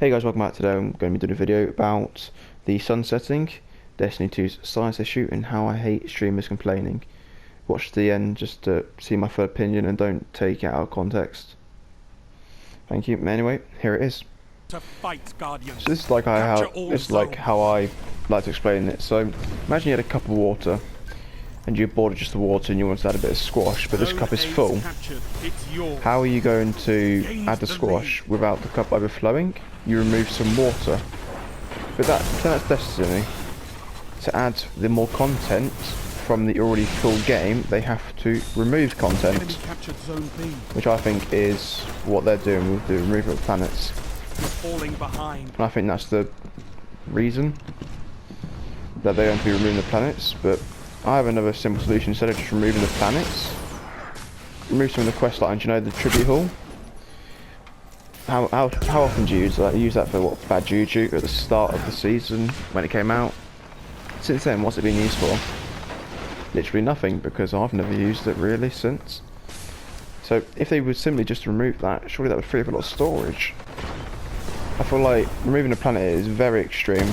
Hey guys, welcome back. Today I'm going to be doing a video about the sun setting, Destiny 2's size issue, and how I hate streamers complaining. Watch to the end just to see my full opinion and don't take it out of context. Thank you. Anyway, here it is. To fight, Guardians. So this is like how I like to explain it. So imagine you had a cup of water and you're bored of just the water and you want to add a bit of squash, but this cup is full. How are you going to add the squash without the cup overflowing? You remove some water. But that's Destiny. To add the more content from the already full game, they have to remove content, which I think is what they're doing with the removal of planets. And I think that's the reason that they're going to be removing the planets, but I have another simple solution. Instead of just removing the planets, remove some of the quest lines. You know, the tribute hall. How often do you use that? You use that for what? Bad Juju at the start of the season when it came out. Since then, what's it been used for? Literally nothing, because I've never used it really since. So if they would simply just remove that, surely that would free up a lot of storage. I feel like removing a planet is very extreme,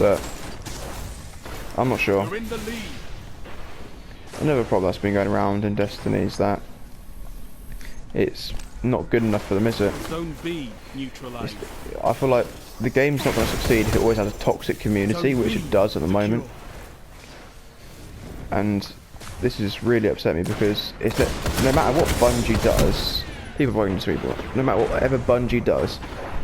but I'm not sure. Another problem that's been going around in Destiny is that it's not good enough for them, is it? Zone B neutralized. I feel like the game's not going to succeed if it always has a toxic community, which it does at the moment. And this has really upset me because it's that no matter what Bungie does, people are going to speak, but no matter whatever Bungie does,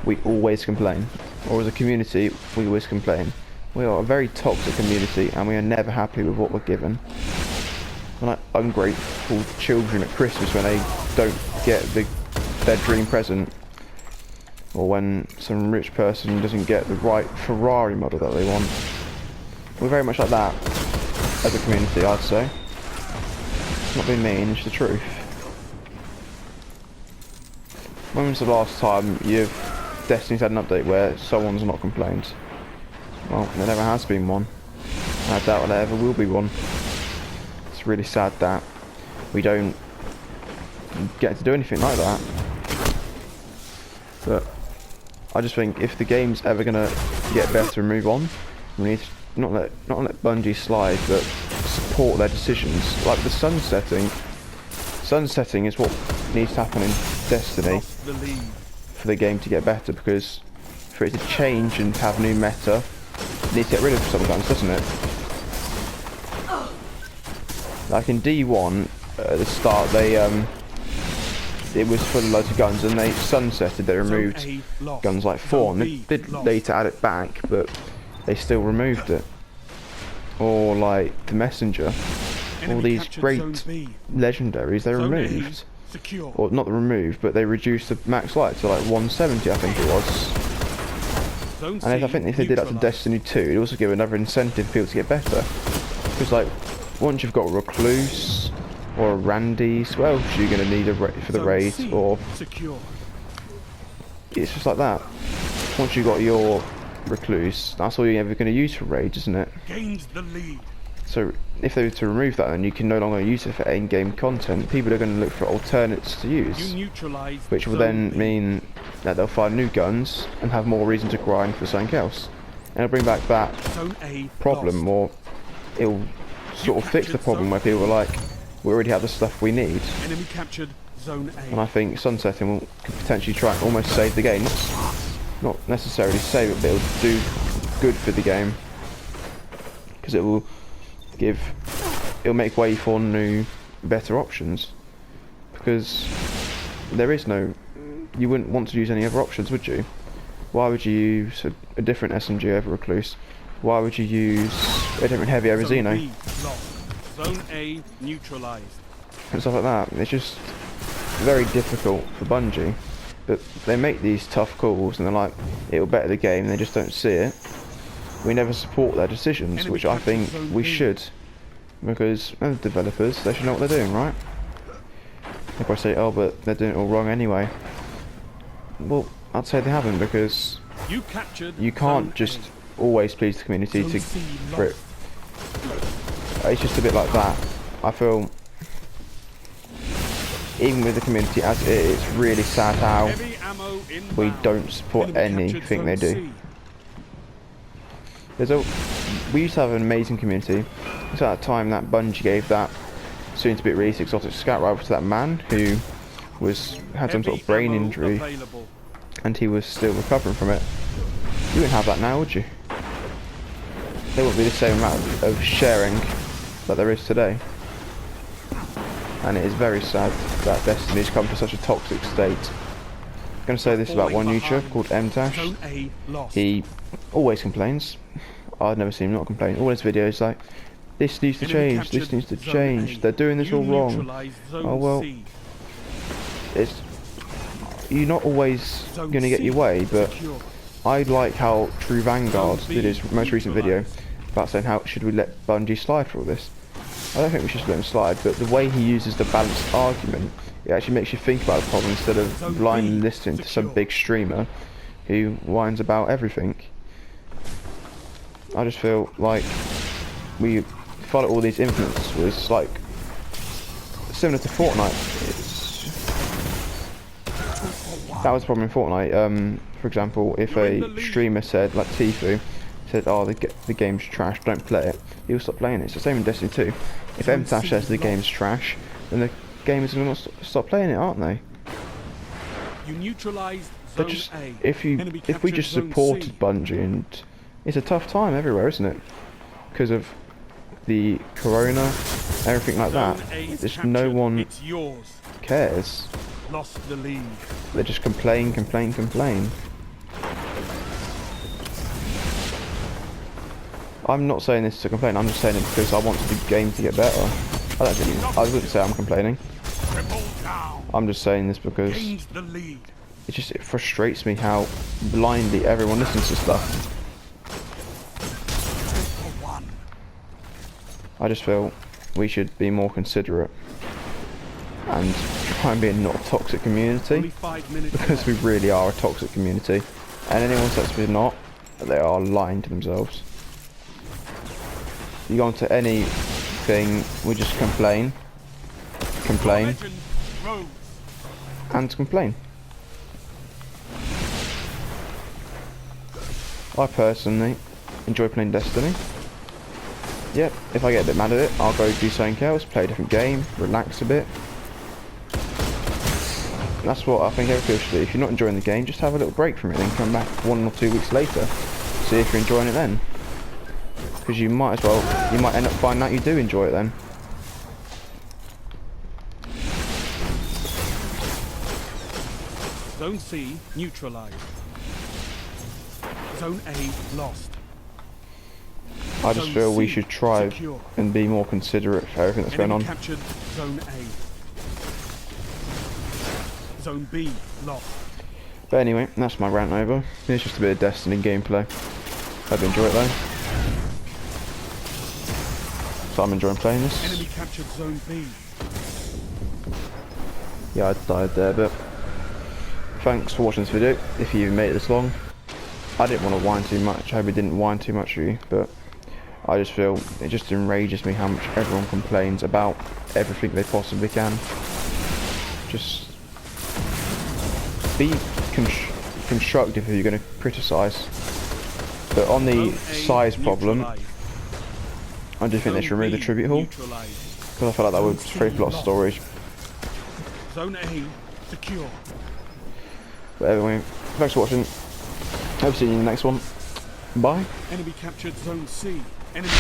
we always complain. Or as a community, we always complain. We are a very toxic community and we are never happy with what we're given. We're like ungrateful children at Christmas when they don't get their dream present, or when some rich person doesn't get the right Ferrari model that they want. We're very much like that as a community, I'd say. It's not being mean, it's the truth. When was the last time Destiny's had an update where someone's not complained? Well, there never has been one. I doubt there ever will be one. It's really sad that we don't get to do anything like that. But I just think if the game's ever gonna get better and move on, we need to not let Bungie slide, but support their decisions. Like the sun setting. Sun setting is what needs to happen in Destiny for the game to get better, because for it to change and have new meta, it needs to get rid of some guns, doesn't it? Like in D1 at the start, they it was full of loads of guns, and they sunsetted. They removed guns like Thorn. They did later add it back, but they still removed it. Or like the Messenger. All these great legendaries they removed. Or not removed, but they reduced the max life to like 170, I think it was. And I think if they did that to Destiny 2, it'd also give another incentive for people to get better. Because like, once you've got a Recluse or a Randy's, what else are you going to need for the raid? Or it's just like that. Once you've got your Recluse, that's all you're ever going to use for raids, isn't it? Gains the lead. So if they were to remove that, then you can no longer use it for in-game content. People are going to look for alternates to use, which will then mean that they'll find new guns and have more reason to grind for something else. And it'll bring back that problem, or it'll sort of fix the problem where people are like, we already have the stuff we need. Enemy captured Zone A. And I think sunsetting could potentially try and almost save the game. Not necessarily save it, but it'll do good for the game, because it'll make way for new, better options. Because there is no, you wouldn't want to use any other options, would you? Why would you use a different SMG over Recluse? Why would you use a different heavy over Xeno? Zone A neutralized. And stuff like that. It's just very difficult for Bungie. But they make these tough calls and they're like, it'll better the game, and they just don't see it. We never support their decisions, which I think we should. Because as developers, they should know what they're doing, right? If I say, oh, but they're doing it all wrong anyway. Well, I'd say they haven't, because you can't just always please the community for it. It's just a bit like that. I feel even with the community as it is, it's really sad how ammo inbound. we don't support Enemy captured anything they zone do. C. We used to have an amazing community. It's at that time that Bungie gave that soon-to-be released exotic scout rifle to that man who had some sort of brain Heavy ammo injury, available. and he was still recovering from it. You wouldn't have that now, would you? There wouldn't be the same amount of sharing that there is today. And it is very sad that Destiny's come to such a toxic state. I'm going to say this about one YouTuber called MTash. Zone A lost. He always complains. I've never seen him not complain. All his videos like, this needs to Enemy change, this captured needs to zone change, A. they're doing this You all wrong. neutralized zone Oh well, C. you're not always Zone going to get C your way, but secure. I like how True Vanguard Zone B did his most recent video neutralized. about saying how should we let Bungie slide for all this. I don't think we should let him slide, but the way he uses the balanced argument, it actually makes you think about the problem instead of Zone blindly B listening to some secure. big streamer who whines about everything. I just feel like we follow all these influencers like similar to Fortnite. That was the problem in Fortnite. For example, if a streamer said, like Tifu, said, "Oh, the game's trash, don't play it," he'll stop playing it. It's the same in Destiny 2. If MTash says the game's trash, then the gamers are going to stop playing it, aren't they? You neutralized But zone just A. if we Enemy just captured zone supported C. Bungie, and it's a tough time everywhere, isn't it? Because of the corona, everything like that. Zone A is Just no captured. one It's yours. cares. Lost the lead. They just complain. I'm not saying this to complain. I'm just saying it because I want the game to get better. I wouldn't say I'm complaining. Triple down. I'm just saying this because Gains the lead. it frustrates me how blindly everyone listens to stuff. For one. I just feel we should be more considerate and try and be not a toxic community, Only 5 minutes because we really are a toxic community, and anyone says we're not, they are lying to themselves. You go onto anything, we just complain, Legend rose. and complain. I personally enjoy playing Destiny. Yep, if I get a bit mad at it, I'll go do something else, play a different game, relax a bit. That's what I think everybody should do. If you're not enjoying the game, just have a little break from it, then come back 1 or 2 weeks later, see if you're enjoying it then. Because you might end up finding out you do enjoy it then. Zone C neutralized. Zone A lost. I just Zone feel we C should try secure. and be more considerate for everything that's going Enemy on. captured Zone A. Zone B lost. But anyway, that's my rant over. It's just a bit of Destiny gameplay. Hope you enjoy it though. So I'm enjoying playing this. Enemy captured Zone B. Yeah, I died there, but thanks for watching this video. If you made it this long, I didn't want to whine too much. I hope it didn't whine too much for you, but I just feel it just enrages me how much everyone complains about everything they possibly can. Just be constructive if you're going to criticise. But on the Zone A size problem, neutralized. I do think they should remove the tribute hall, Neutralized. because I feel like that would free up a lot of storage. Zone A secure. But anyway, thanks for watching. Hope to see you in the next one. Bye. Enemy captured Zone C. Enemy